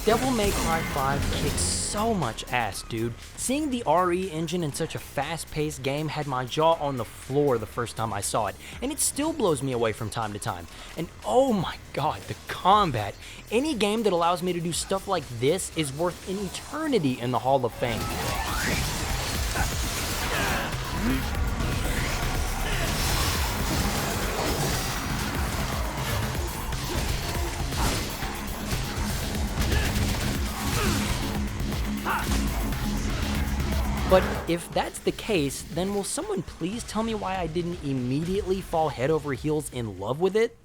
Devil May Cry 5 kicks so much ass, dude. Seeing the RE engine in such a fast-paced game had my jaw on the floor the first time I saw it, and it still blows me away from time to time. And oh my god, the combat. Any game that allows me to do stuff like this is worth an eternity in the Hall of Fame. But if that's the case, then will someone please tell me why I didn't immediately fall head over heels in love with it?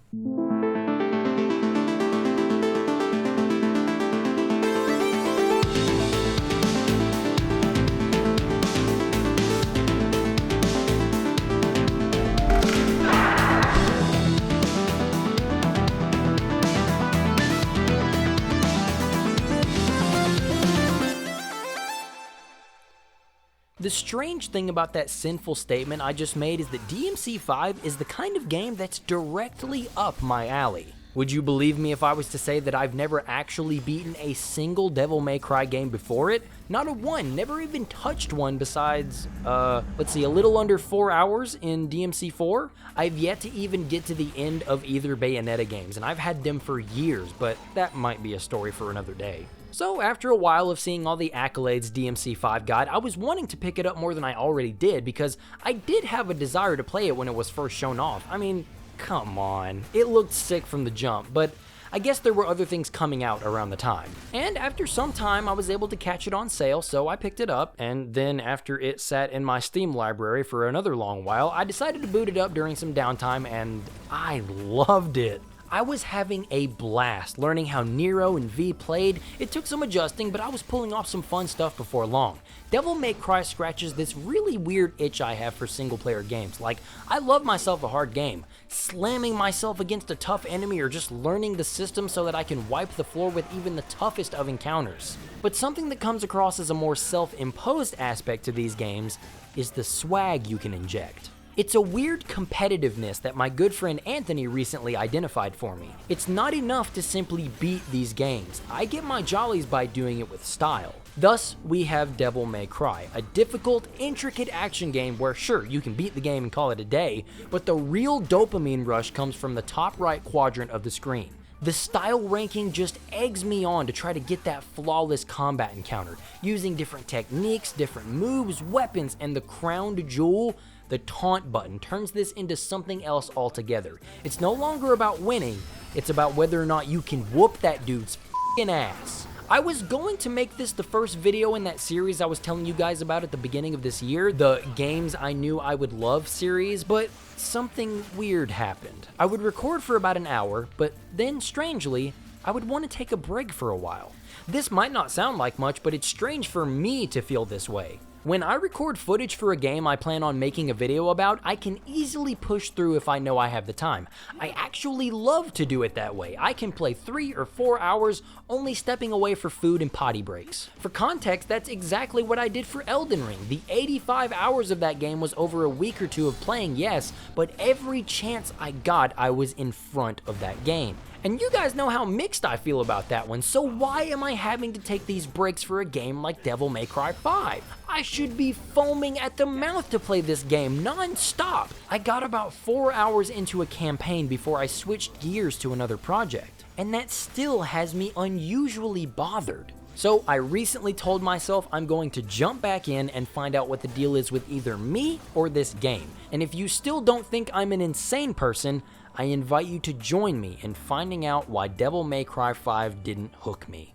The strange thing about that sinful statement I just made is that DMC5 is the kind of game that's directly up my alley. Would you believe me if I was to say that I've never actually beaten a single Devil May Cry game before it? Not a one, never even touched one besides, let's see, a little under 4 hours in DMC4. I've yet to even get to the end of either Bayonetta games, and I've had them for years, but that might be a story for another day. So after a while of seeing all the accolades DMC5 got, I was wanting to pick it up more than I already did because I did have a desire to play it when it was first shown off. I mean, come on. It looked sick from the jump, but I guess there were other things coming out around the time. And after some time, I was able to catch it on sale, so I picked it up, and then after it sat in my Steam library for another long while, I decided to boot it up during some downtime, and I loved it. I was having a blast learning how Nero and V played. It took some adjusting, but I was pulling off some fun stuff before long. Devil May Cry scratches this really weird itch I have for single-player games. Like, I love myself a hard game. Slamming myself against a tough enemy or just learning the system so that I can wipe the floor with even the toughest of encounters. But something that comes across as a more self-imposed aspect to these games is the swag you can inject. It's a weird competitiveness that my good friend Anthony recently identified for me. It's not enough to simply beat these games. I get my jollies by doing it with style. Thus, we have Devil May Cry, a difficult, intricate action game where sure, you can beat the game and call it a day, but the real dopamine rush comes from the top right quadrant of the screen. The style ranking just eggs me on to try to get that flawless combat encounter, using different techniques, different moves, weapons, and the crowned jewel, the taunt button, turns this into something else altogether. It's no longer about winning, it's about whether or not you can whoop that dude's f***ing ass. I was going to make this the first video in that series I was telling you guys about at the beginning of this year, the Games I Knew I Would Love series, but something weird happened. I would record for about an hour, but then strangely, I would want to take a break for a while. This might not sound like much, but it's strange for me to feel this way. When I record footage for a game I plan on making a video about, I can easily push through if I know I have the time. I actually love to do it that way. I can play 3 or 4 hours, only stepping away for food and potty breaks. For context, that's exactly what I did for Elden Ring. The 85 hours of that game was over a week or two of playing, yes, but every chance I got, I was in front of that game. And you guys know how mixed I feel about that one, so why am I having to take these breaks for a game like Devil May Cry 5? I should be foaming at the mouth to play this game non-stop. I got about 4 hours into a campaign before I switched gears to another project, and that still has me unusually bothered. So I recently told myself I'm going to jump back in and find out what the deal is with either me or this game. And if you still don't think I'm an insane person, I invite you to join me in finding out why Devil May Cry 5 didn't hook me.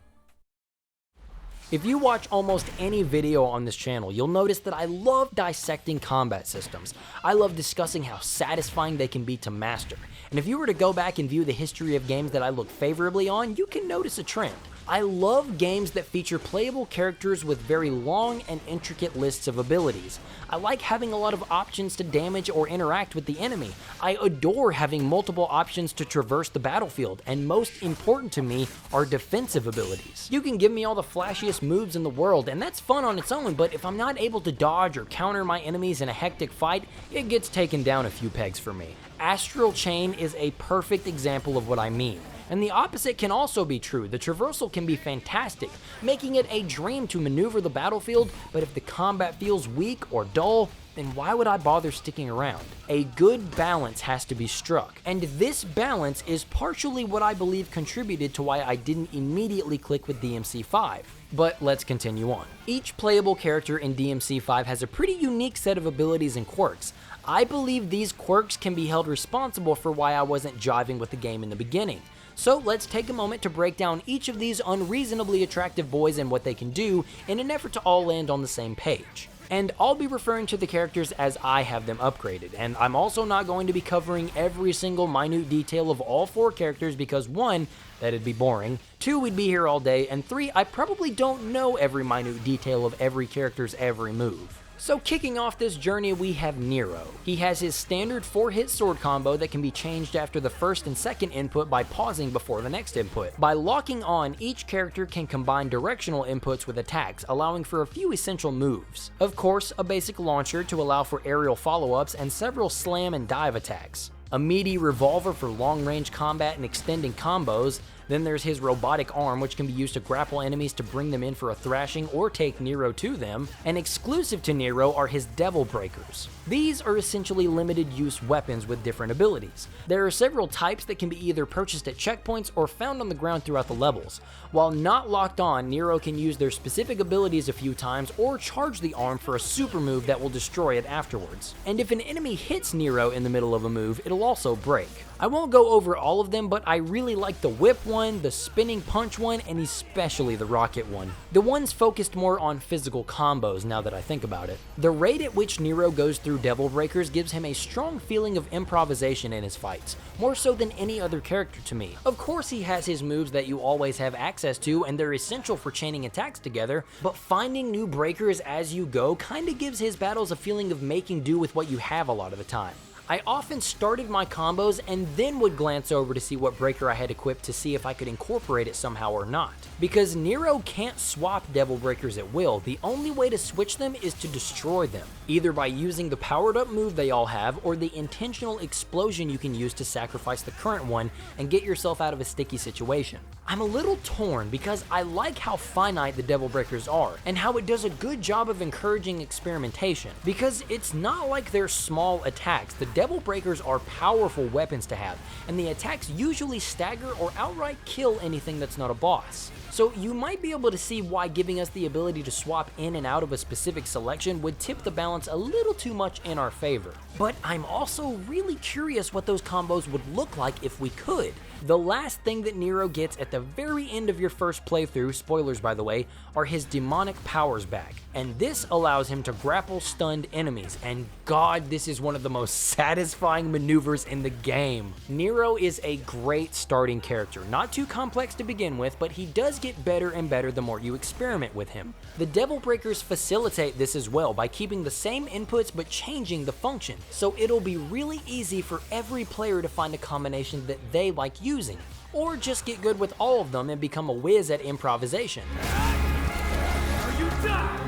If you watch almost any video on this channel, you'll notice that I love dissecting combat systems. I love discussing how satisfying they can be to master. And if you were to go back and view the history of games that I look favorably on, you can notice a trend. I love games that feature playable characters with very long and intricate lists of abilities. I like having a lot of options to damage or interact with the enemy. I adore having multiple options to traverse the battlefield, and most important to me are defensive abilities. You can give me all the flashiest moves in the world, and that's fun on its own, but if I'm not able to dodge or counter my enemies in a hectic fight, it gets taken down a few pegs for me. Astral Chain is a perfect example of what I mean. And the opposite can also be true. The traversal can be fantastic, making it a dream to maneuver the battlefield, but if the combat feels weak or dull, then why would I bother sticking around? A good balance has to be struck, and this balance is partially what I believe contributed to why I didn't immediately click with DMC5. But let's continue on. Each playable character in DMC5 has a pretty unique set of abilities and quirks. I believe these quirks can be held responsible for why I wasn't jiving with the game in the beginning. So let's take a moment to break down each of these unreasonably attractive boys and what they can do in an effort to all land on the same page. And I'll be referring to the characters as I have them upgraded, and I'm also not going to be covering every single minute detail of all 4 characters because 1, that'd be boring, 2, we'd be here all day, and 3, I probably don't know every minute detail of every character's every move. So kicking off this journey, we have Nero. He has his standard 4-hit sword combo that can be changed after the first and second input by pausing before the next input. By locking on, each character can combine directional inputs with attacks, allowing for a few essential moves. Of course, a basic launcher to allow for aerial follow-ups and several slam and dive attacks. A meaty revolver for long-range combat and extending combos. Then there's his robotic arm, which can be used to grapple enemies to bring them in for a thrashing or take Nero to them, and exclusive to Nero are his Devil Breakers. These are essentially limited use weapons with different abilities. There are several types that can be either purchased at checkpoints or found on the ground throughout the levels. While not locked on, Nero can use their specific abilities a few times or charge the arm for a super move that will destroy it afterwards. And if an enemy hits Nero in the middle of a move, it'll also break. I won't go over all of them, but I really like the whip one, the spinning punch one, and especially the rocket one. The one's focused more on physical combos now that I think about it. The rate at which Nero goes through Devil Breakers gives him a strong feeling of improvisation in his fights, more so than any other character to me. Of course he has his moves that you always have access to and they're essential for chaining attacks together, but finding new breakers as you go kinda gives his battles a feeling of making do with what you have a lot of the time. I often started my combos and then would glance over to see what breaker I had equipped to see if I could incorporate it somehow or not. Because Nero can't swap Devil Breakers at will, the only way to switch them is to destroy them, either by using the powered up move they all have or the intentional explosion you can use to sacrifice the current one and get yourself out of a sticky situation. I'm a little torn because I like how finite the Devil Breakers are and how it does a good job of encouraging experimentation, because it's not like they're small attacks. The Devil Breakers are powerful weapons to have, and the attacks usually stagger or outright kill anything that's not a boss. So you might be able to see why giving us the ability to swap in and out of a specific selection would tip the balance a little too much in our favor. But I'm also really curious what those combos would look like if we could. The last thing that Nero gets at the very end of your first playthrough, spoilers by the way, are his demonic powers back. And this allows him to grapple stunned enemies, and god, this is one of the most satisfying maneuvers in the game. Nero is a great starting character, not too complex to begin with, but he does get better and better the more you experiment with him. The Devil Breakers facilitate this as well by keeping the same inputs but changing the function, so it'll be really easy for every player to find a combination that they like using, or just get good with all of them and become a whiz at improvisation. Are you done?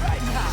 Right now.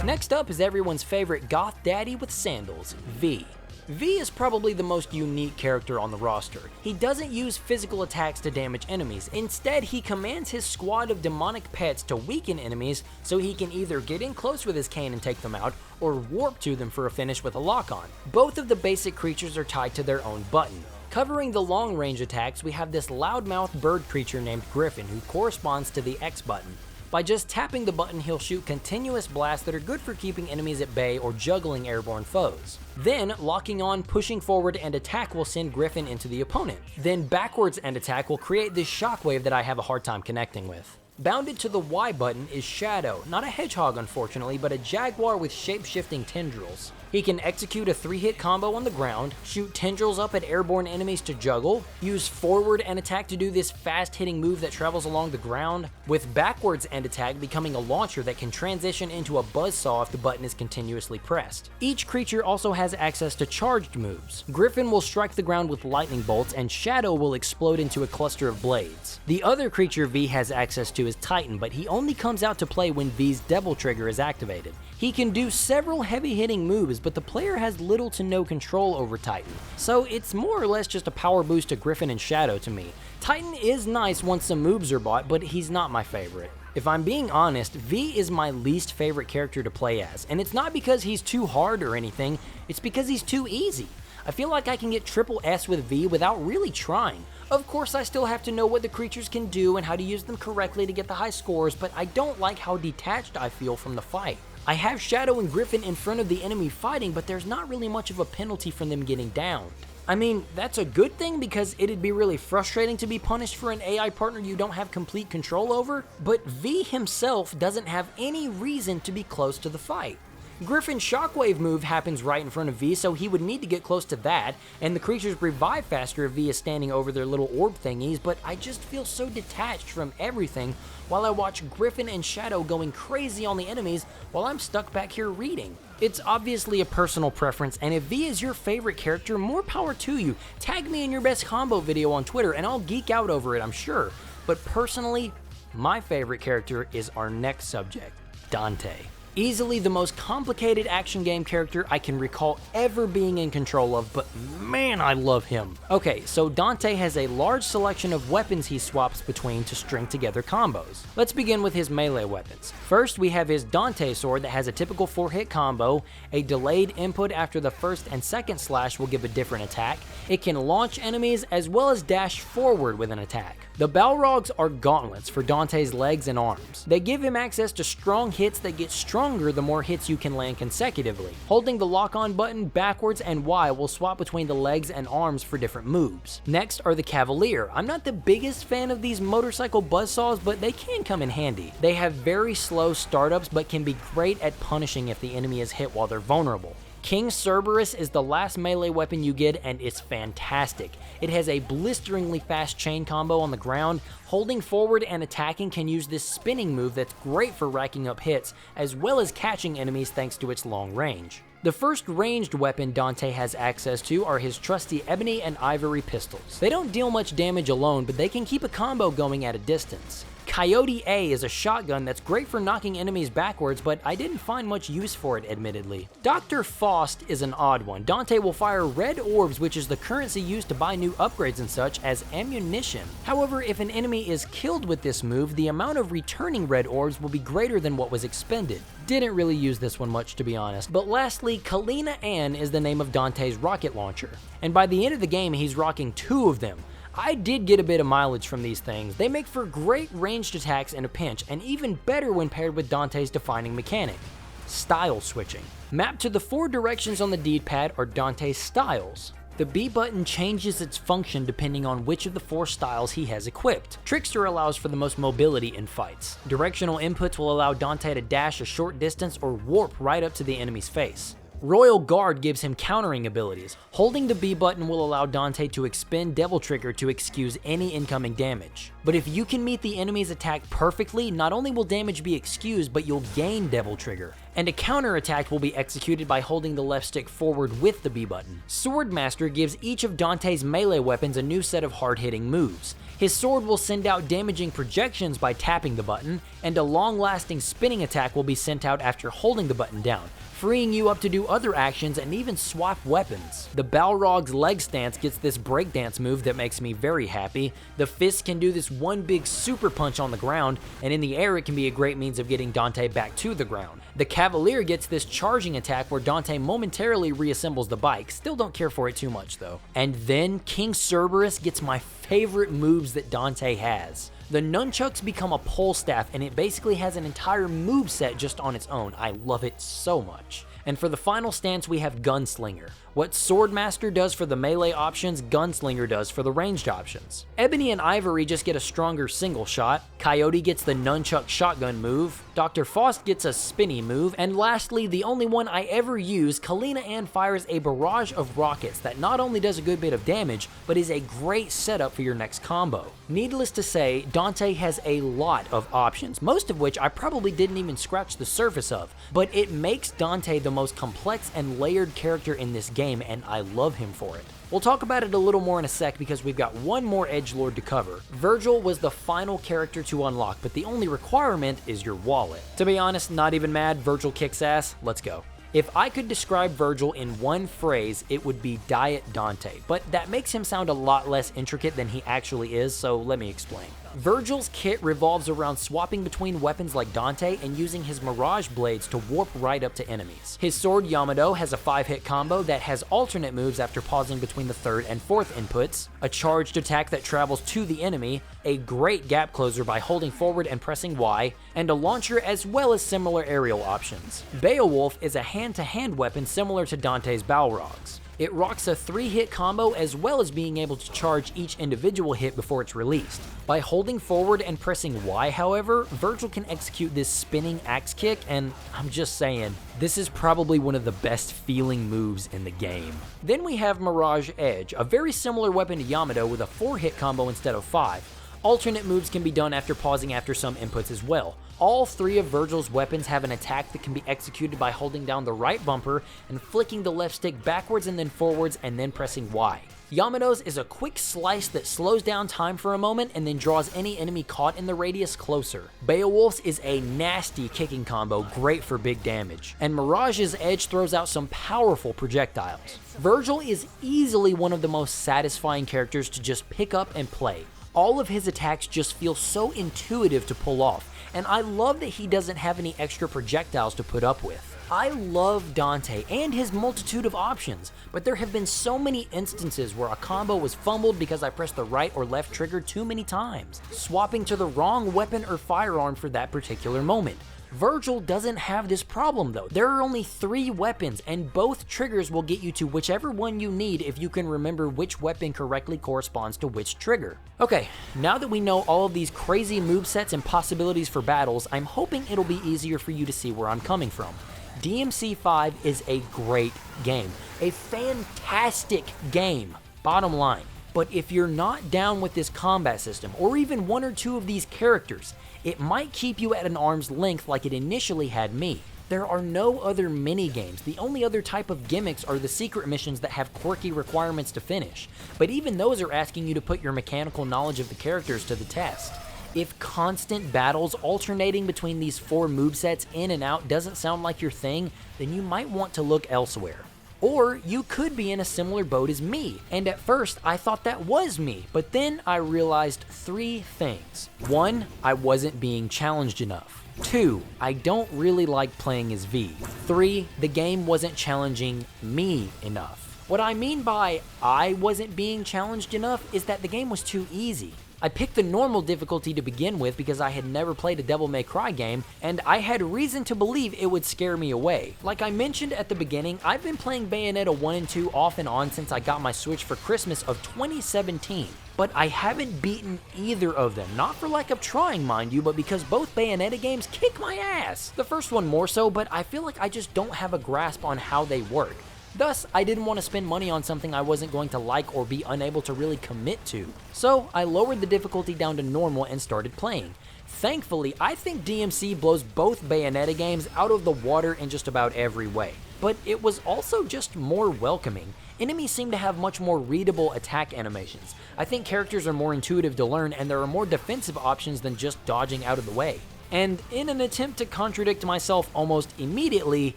Next up is everyone's favorite goth daddy with sandals, V. V is probably the most unique character on the roster. He doesn't use physical attacks to damage enemies. Instead, he commands his squad of demonic pets to weaken enemies so he can either get in close with his cane and take them out, or warp to them for a finish with a lock-on. Both of the basic creatures are tied to their own button. Covering the long-range attacks, we have this loudmouth bird creature named Griffin who corresponds to the X button. By just tapping the button, he'll shoot continuous blasts that are good for keeping enemies at bay or juggling airborne foes. Then, locking on, pushing forward, and attack will send Griffin into the opponent. Then backwards and attack will create this shockwave that I have a hard time connecting with. Bounded to the Y button is Shadow, not a hedgehog unfortunately, but a jaguar with shape-shifting tendrils. He can execute a 3-hit combo on the ground, shoot tendrils up at airborne enemies to juggle, use forward and attack to do this fast-hitting move that travels along the ground, with backwards and attack becoming a launcher that can transition into a buzzsaw if the button is continuously pressed. Each creature also has access to charged moves. Griffin will strike the ground with lightning bolts, and Shadow will explode into a cluster of blades. The other creature V has access to is Titan, but he only comes out to play when V's Devil Trigger is activated. He can do several heavy-hitting moves, but the player has little to no control over Titan, so it's more or less just a power boost to Griffin and Shadow to me. Titan is nice once some moves are bought, but he's not my favorite. If I'm being honest, V is my least favorite character to play as, and it's not because he's too hard or anything, it's because he's too easy. I feel like I can get triple S with V without really trying. Of course, I still have to know what the creatures can do and how to use them correctly to get the high scores, but I don't like how detached I feel from the fight. I have Shadow and Griffin in front of the enemy fighting, but there's not really much of a penalty from them getting downed. I mean, that's a good thing because it'd be really frustrating to be punished for an AI partner you don't have complete control over, but V himself doesn't have any reason to be close to the fight. Griffin's shockwave move happens right in front of V, so he would need to get close to that, and the creatures revive faster if V is standing over their little orb thingies, but I just feel so detached from everything while I watch Griffin and Shadow going crazy on the enemies while I'm stuck back here reading. It's obviously a personal preference, and if V is your favorite character, more power to you. Tag me in your best combo video on Twitter and I'll geek out over it, I'm sure. But personally, my favorite character is our next subject, Dante. Easily the most complicated action game character I can recall ever being in control of, but man, I love him. Okay, so Dante has a large selection of weapons he swaps between to string together combos. Let's begin with his melee weapons. First, we have his Dante sword that has a typical 4-hit combo. A delayed input after the first and second slash will give a different attack. It can launch enemies as well as dash forward with an attack. The Balrogs are gauntlets for Dante's legs and arms. They give him access to strong hits that get stronger the more hits you can land consecutively. Holding the lock-on button backwards and Y will swap between the legs and arms for different moves. Next are the Cavalier. I'm not the biggest fan of these motorcycle buzzsaws, but they can come in handy. They have very slow startups, but can be great at punishing if the enemy is hit while they're vulnerable. King Cerberus is the last melee weapon you get, and it's fantastic. It has a blisteringly fast chain combo on the ground. Holding forward and attacking can use this spinning move that's great for racking up hits, as well as catching enemies thanks to its long range. The first ranged weapon Dante has access to are his trusty ebony and ivory pistols. They don't deal much damage alone, but they can keep a combo going at a distance. Coyote A is a shotgun that's great for knocking enemies backwards, but I didn't find much use for it, admittedly. Dr. Faust is an odd one. Dante will fire red orbs, which is the currency used to buy new upgrades and such, as ammunition. However, if an enemy is killed with this move, the amount of returning red orbs will be greater than what was expended. Didn't really use this one much, to be honest. But lastly, Kalina Ann is the name of Dante's rocket launcher, and by the end of the game, he's rocking 2 of them. I did get a bit of mileage from these things. They make for great ranged attacks in a pinch, and even better when paired with Dante's defining mechanic, style switching. Mapped to the 4 directions on the D-pad are Dante's styles. The B button changes its function depending on which of the 4 styles he has equipped. Trickster allows for the most mobility in fights. Directional inputs will allow Dante to dash a short distance or warp right up to the enemy's face. Royal Guard gives him countering abilities. Holding the B button will allow Dante to expend Devil Trigger to excuse any incoming damage. But if you can meet the enemy's attack perfectly, not only will damage be excused, but you'll gain Devil Trigger. And a counter attack will be executed by holding the left stick forward with the B button. Swordmaster gives each of Dante's melee weapons a new set of hard-hitting moves. His sword will send out damaging projections by tapping the button, and a long-lasting spinning attack will be sent out after holding the button down, freeing you up to do other actions and even swap weapons. The Balrog's leg stance gets this breakdance move that makes me very happy. The fist can do this one big super punch on the ground, and in the air it can be a great means of getting Dante back to the ground. The Cavalier gets this charging attack where Dante momentarily reassembles the bike. Still don't care for it too much though. And then King Cerberus gets my favorite moves that Dante has. The nunchucks become a pole staff, and it basically has an entire moveset just on its own. I love it so much. And for the final stance, we have Gunslinger. What Swordmaster does for the melee options, Gunslinger does for the ranged options. Ebony and Ivory just get a stronger single shot, Coyote gets the nunchuck shotgun move, Dr. Faust gets a spinny move, and lastly, the only one I ever use, Kalina Ann fires a barrage of rockets that not only does a good bit of damage, but is a great setup for your next combo. Needless to say, Dante has a lot of options, most of which I probably didn't even scratch the surface of, but it makes Dante the most complex and layered character in this game, and I love him for it. We'll talk about it a little more in a sec because we've got one more edgelord to cover. Vergil was the final character to unlock, but the only requirement is your wallet. To be honest, not even mad, Vergil kicks ass, let's go. If I could describe Vergil in one phrase, it would be Diet Dante, but that makes him sound a lot less intricate than he actually is, so let me explain. Vergil's kit revolves around swapping between weapons like Dante and using his Mirage blades to warp right up to enemies. His sword Yamato has a 5-hit combo that has alternate moves after pausing between the 3rd and 4th inputs, a charged attack that travels to the enemy, a great gap closer by holding forward and pressing Y, and a launcher as well as similar aerial options. Beowulf is a hand-to-hand weapon similar to Dante's Balrogs. It rocks a 3-hit combo as well as being able to charge each individual hit before it's released. By holding forward and pressing Y, however, Vergil can execute this spinning axe kick, and I'm just saying, this is probably one of the best feeling moves in the game. Then we have Mirage Edge, a very similar weapon to Yamato with a 4-hit combo instead of 5. Alternate moves can be done after pausing after some inputs as well. All 3 of Vergil's weapons have an attack that can be executed by holding down the right bumper and flicking the left stick backwards and then forwards and then pressing Y. Yamato's is a quick slice that slows down time for a moment and then draws any enemy caught in the radius closer. Beowulf's is a nasty kicking combo, great for big damage. And Mirage's Edge throws out some powerful projectiles. Vergil is easily one of the most satisfying characters to just pick up and play. All of his attacks just feel so intuitive to pull off, and I love that he doesn't have any extra projectiles to put up with. I love Dante and his multitude of options, but there have been so many instances where a combo was fumbled because I pressed the right or left trigger too many times, swapping to the wrong weapon or firearm for that particular moment. Vergil doesn't have this problem though. There are only 3 weapons and both triggers will get you to whichever one you need if you can remember which weapon correctly corresponds to which trigger. Okay, now that we know all of these crazy movesets and possibilities for battles, I'm hoping it'll be easier for you to see where I'm coming from. DMC5 is a great game, a fantastic game, bottom line. But if you're not down with this combat system, or even 1 or 2 of these characters, it might keep you at an arm's length like it initially had me. There are no other mini-games. The only other type of gimmicks are the secret missions that have quirky requirements to finish, but even those are asking you to put your mechanical knowledge of the characters to the test. If constant battles alternating between these 4 movesets in and out doesn't sound like your thing, then you might want to look elsewhere. Or you could be in a similar boat as me, and at first I thought that was me, but then I realized 3 things. 1, I wasn't being challenged enough. 2, I don't really like playing as V. 3, the game wasn't challenging me enough. What I mean by I wasn't being challenged enough is that the game was too easy. I picked the normal difficulty to begin with because I had never played a Devil May Cry game, and I had reason to believe it would scare me away. Like I mentioned at the beginning, I've been playing Bayonetta 1 and 2 off and on since I got my Switch for Christmas of 2017. But I haven't beaten either of them, not for lack of trying mind you, but because both Bayonetta games kick my ass. The first one more so, but I feel like I just don't have a grasp on how they work. Thus, I didn't want to spend money on something I wasn't going to like or be unable to really commit to. So, I lowered the difficulty down to normal and started playing. Thankfully, I think DMC blows both Bayonetta games out of the water in just about every way. But it was also just more welcoming. Enemies seem to have much more readable attack animations. I think characters are more intuitive to learn, and there are more defensive options than just dodging out of the way. And in an attempt to contradict myself almost immediately,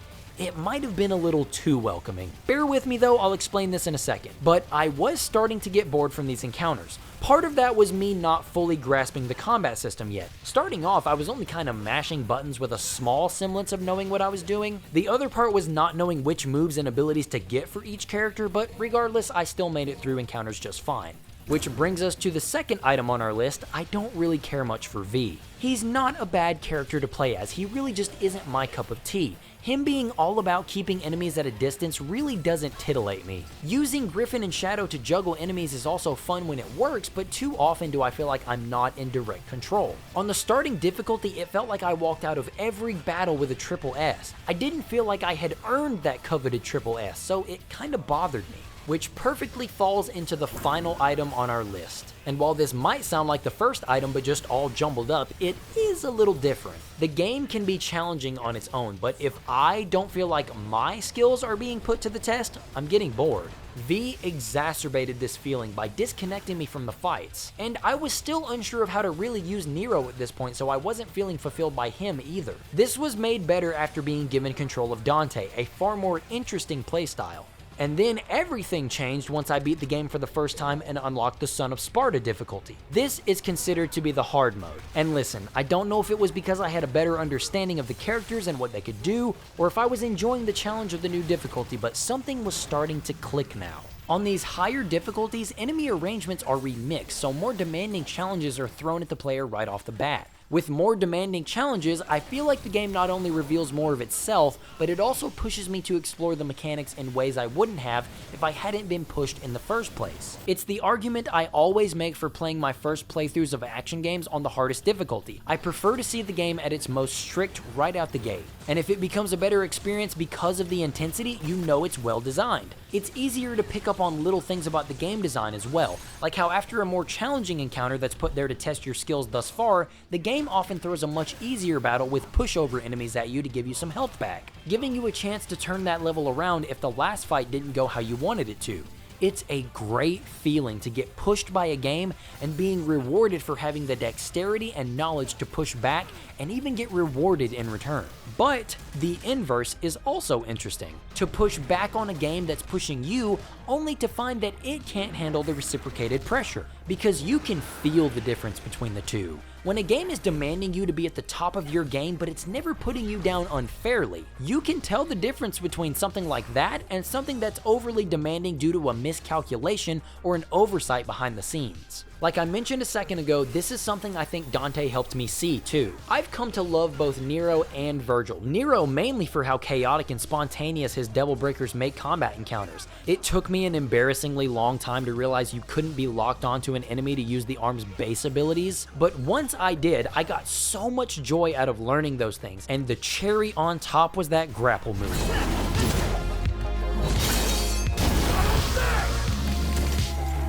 it might have been a little too welcoming. Bear with me though, I'll explain this in a second. But I was starting to get bored from these encounters. Part of that was me not fully grasping the combat system yet. Starting off, I was only kind of mashing buttons with a small semblance of knowing what I was doing. The other part was not knowing which moves and abilities to get for each character, but regardless, I still made it through encounters just fine. Which brings us to the second item on our list. I don't really care much for V. He's not a bad character to play as, he really just isn't my cup of tea. Him being all about keeping enemies at a distance really doesn't titillate me. Using Griffin and Shadow to juggle enemies is also fun when it works, but too often do I feel like I'm not in direct control. On the starting difficulty, it felt like I walked out of every battle with a triple S. I didn't feel like I had earned that coveted triple S, so it kinda bothered me. Which perfectly falls into the final item on our list. And while this might sound like the first item but just all jumbled up, it is a little different. The game can be challenging on its own, but if I don't feel like my skills are being put to the test, I'm getting bored. V exacerbated this feeling by disconnecting me from the fights, and I was still unsure of how to really use Nero at this point, so I wasn't feeling fulfilled by him either. This was made better after being given control of Dante, a far more interesting playstyle. And then everything changed once I beat the game for the first time and unlocked the Son of Sparta difficulty. This is considered to be the hard mode. And listen, I don't know if it was because I had a better understanding of the characters and what they could do, or if I was enjoying the challenge of the new difficulty, but something was starting to click now. On these higher difficulties, enemy arrangements are remixed, so more demanding challenges are thrown at the player right off the bat. With more demanding challenges, I feel like the game not only reveals more of itself, but it also pushes me to explore the mechanics in ways I wouldn't have if I hadn't been pushed in the first place. It's the argument I always make for playing my first playthroughs of action games on the hardest difficulty. I prefer to see the game at its most strict right out the gate. And if it becomes a better experience because of the intensity, you know it's well designed. It's easier to pick up on little things about the game design as well, like how after a more challenging encounter that's put there to test your skills thus far, the game often throws a much easier battle with pushover enemies at you to give you some health back, giving you a chance to turn that level around if the last fight didn't go how you wanted it to. It's a great feeling to get pushed by a game and being rewarded for having the dexterity and knowledge to push back and even get rewarded in return. But the inverse is also interesting. To push back on a game that's pushing you only to find that it can't handle the reciprocated pressure, because you can feel the difference between the two. When a game is demanding you to be at the top of your game, but it's never putting you down unfairly, you can tell the difference between something like that and something that's overly demanding due to a miscalculation or an oversight behind the scenes. Like I mentioned a second ago, this is something I think Dante helped me see too. I've come to love both Nero and Vergil. Nero mainly for how chaotic and spontaneous his Devil Breakers make combat encounters. It took me an embarrassingly long time to realize you couldn't be locked onto an enemy to use the arm's base abilities, but once I did, I got so much joy out of learning those things, and the cherry on top was that grapple move.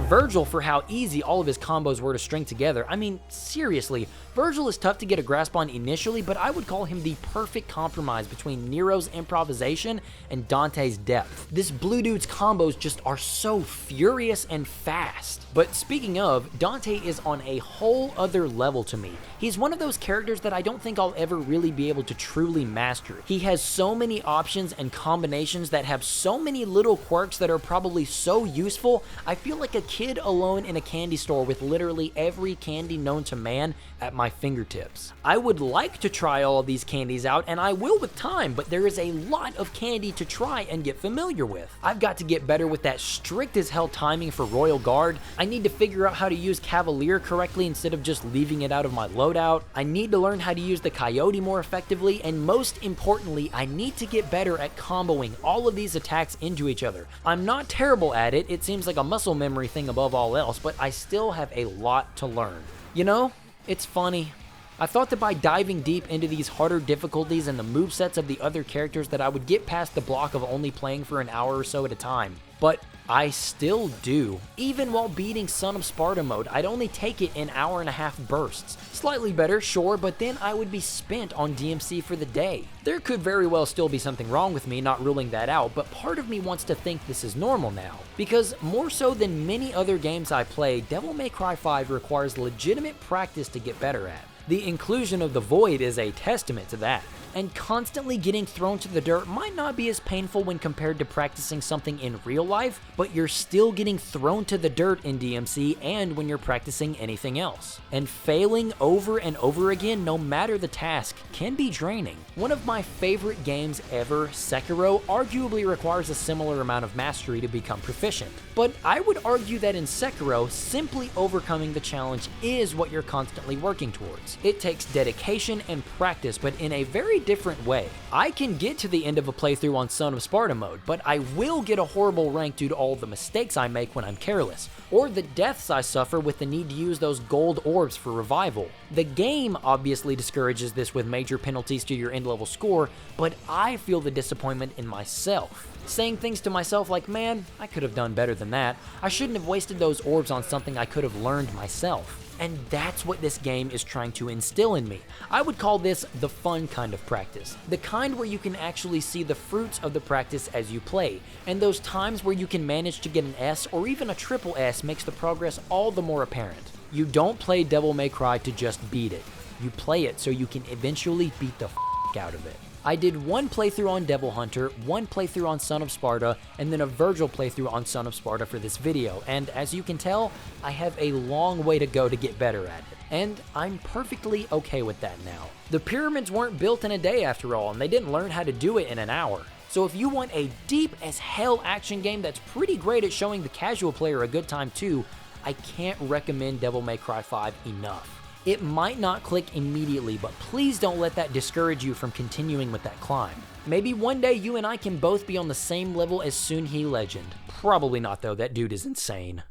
Vergil for how easy all of his combos were to string together. I mean, seriously, Vergil is tough to get a grasp on initially, but I would call him the perfect compromise between Nero's improvisation and Dante's depth. This blue dude's combos just are so furious and fast. But speaking of, Dante is on a whole other level to me. He's one of those characters that I don't think I'll ever really be able to truly master. He has so many options and combinations that have so many little quirks that are probably so useful, I feel like a kid alone in a candy store with literally every candy known to man at my fingertips. I would like to try all of these candies out, and I will with time, but there is a lot of candy to try and get familiar with. I've got to get better with that strict as hell timing for Royal Guard. I need to figure out how to use Cavalier correctly instead of just leaving it out of my loadout. I need to learn how to use the Coyote more effectively, and most importantly, I need to get better at comboing all of these attacks into each other. I'm not terrible at it, it seems like a muscle memory thing above all else, but I still have a lot to learn. You know, it's funny. I thought that by diving deep into these harder difficulties and the movesets of the other characters that I would get past the block of only playing for an hour or so at a time. But I still do. Even while beating Son of Sparta mode, I'd only take it in hour-and-a-half bursts. Slightly better, sure, but then I would be spent on DMC for the day. There could very well still be something wrong with me, not ruling that out, but part of me wants to think this is normal now. Because more so than many other games I play, Devil May Cry 5 requires legitimate practice to get better at. The inclusion of the void is a testament to that. And constantly getting thrown to the dirt might not be as painful when compared to practicing something in real life, but you're still getting thrown to the dirt in DMC and when you're practicing anything else. And failing over and over again, no matter the task, can be draining. One of my favorite games ever, Sekiro, arguably requires a similar amount of mastery to become proficient. But I would argue that in Sekiro, simply overcoming the challenge is what you're constantly working towards. It takes dedication and practice, but in a very different way. I can get to the end of a playthrough on Son of Sparta mode, but I will get a horrible rank due to all the mistakes I make when I'm careless, or the deaths I suffer with the need to use those gold orbs for revival. The game obviously discourages this with major penalties to your end level score, but I feel the disappointment in myself. Saying things to myself like, man, I could have done better than that. I shouldn't have wasted those orbs on something I could have learned myself. And that's what this game is trying to instill in me. I would call this the fun kind of practice. The kind where you can actually see the fruits of the practice as you play. And those times where you can manage to get an S or even a triple S makes the progress all the more apparent. You don't play Devil May Cry to just beat it. You play it so you can eventually beat the out of it. I did one playthrough on Devil Hunter, one playthrough on Son of Sparta, and then a Vergil playthrough on Son of Sparta for this video, and as you can tell, I have a long way to go to get better at it. And I'm perfectly okay with that now. The pyramids weren't built in a day after all, and they didn't learn how to do it in an hour. So if you want a deep as hell action game that's pretty great at showing the casual player a good time too, I can't recommend Devil May Cry 5 enough. It might not click immediately, but please don't let that discourage you from continuing with that climb. Maybe one day you and I can both be on the same level as Sun He Legend. Probably not though, that dude is insane.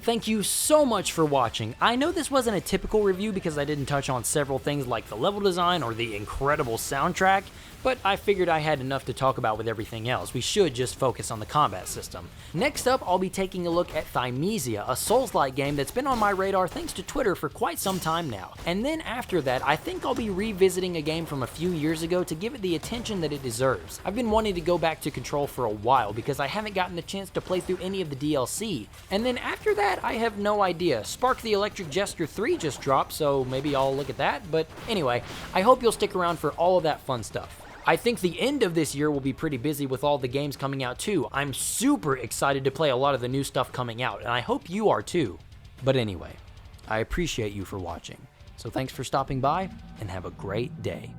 Thank you so much for watching. I know this wasn't a typical review because I didn't touch on several things like the level design or the incredible soundtrack, but I figured I had enough to talk about with everything else. We should just focus on the combat system. Next up, I'll be taking a look at Thymesia, a Souls-like game that's been on my radar thanks to Twitter for quite some time now. And then after that, I think I'll be revisiting a game from a few years ago to give it the attention that it deserves. I've been wanting to go back to Control for a while because I haven't gotten the chance to play through any of the DLC. And then after that, I have no idea. Spark the Electric Jester 3 just dropped, so maybe I'll look at that. But anyway, I hope you'll stick around for all of that fun stuff. I think the end of this year will be pretty busy with all the games coming out too. I'm super excited to play a lot of the new stuff coming out, and I hope you are too. But anyway, I appreciate you for watching. So thanks for stopping by, and have a great day.